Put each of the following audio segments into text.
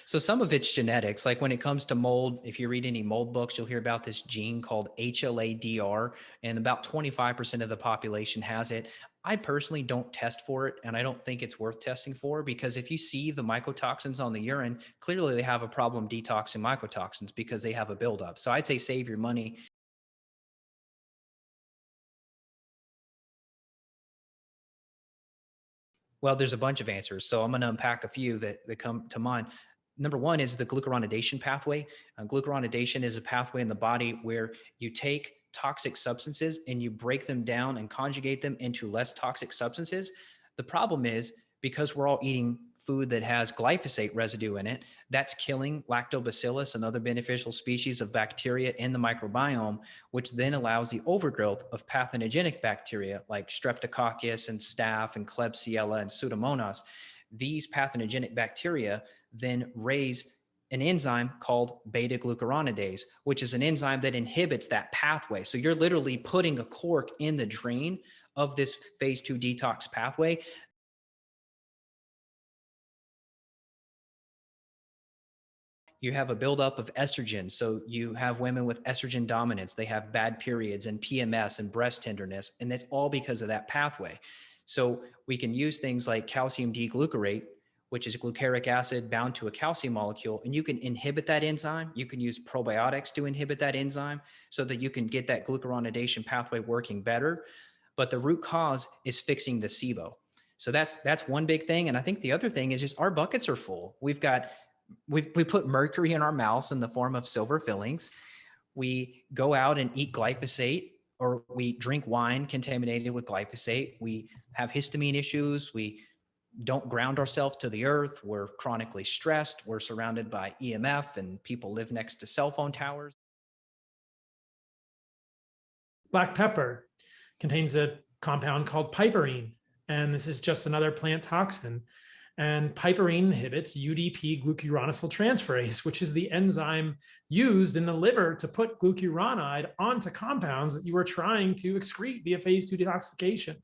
So some of it's genetics. Like when it comes to mold, if you read any mold books, you'll hear about this gene called HLA-DR, and about 25% of the population has it. I personally don't test for it, and I don't think it's worth testing for, because if you see the microtoxins on the urine, clearly they have a problem detoxing microtoxins because they have a buildup. So I'd say save your money. Well, there's a bunch of answers. So I'm going to unpack a few that come to mind. Number one is the glucuronidation pathway. Glucuronidation is a pathway in the body where you take toxic substances and you break them down and conjugate them into less toxic substances. The problem is, because we're all eating food that has glyphosate residue in it, that's killing lactobacillus and other beneficial species of bacteria in the microbiome, which then allows the overgrowth of pathogenic bacteria like streptococcus and staph and klebsiella and pseudomonas. These pathogenic bacteria then raise an enzyme called beta-glucuronidase, which is an enzyme that inhibits that pathway. So you're literally putting a cork in the drain of this phase 2 detox pathway. You have a buildup of estrogen. So you have women with estrogen dominance. They have bad periods and PMS and breast tenderness. And that's all because of that pathway. So we can use things like calcium D-glucarate, which is glucaric acid bound to a calcium molecule. And you can inhibit that enzyme. You can use probiotics to inhibit that enzyme so that you can get that glucuronidation pathway working better. But the root cause is fixing the SIBO. So that's one big thing. And I think the other thing is just our buckets are full. We put mercury in our mouths in the form of silver fillings. We go out and eat glyphosate, or we drink wine contaminated with glyphosate. We have histamine issues. We don't ground ourselves to the earth. We're chronically stressed. We're surrounded by EMF, and people live next to cell phone towers. Black pepper contains a compound called piperine, and this is just another plant toxin. And piperine inhibits UDP glucuronyl transferase, which is the enzyme used in the liver to put glucuronide onto compounds that you are trying to excrete via phase 2 detoxification.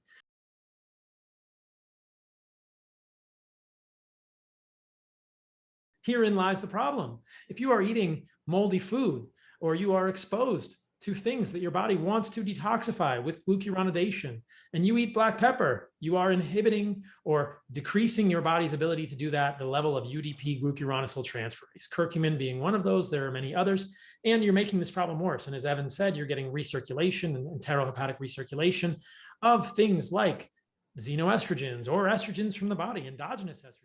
Herein lies the problem. If you are eating moldy food, or you are exposed to things that your body wants to detoxify with glucuronidation, and you eat black pepper, you are inhibiting or decreasing your body's ability to do that, the level of UDP glucuronyl transferase, curcumin being one of those. There are many others, and you're making this problem worse. And as Evan said, you're getting recirculation and enterohepatic recirculation of things like xenoestrogens or estrogens from the body, endogenous estrogens.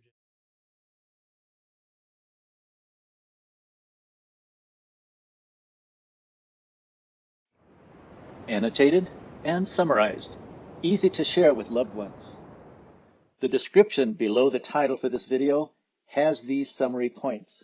Annotated and summarized, easy to share with loved ones. The description below the title for this video has these summary points.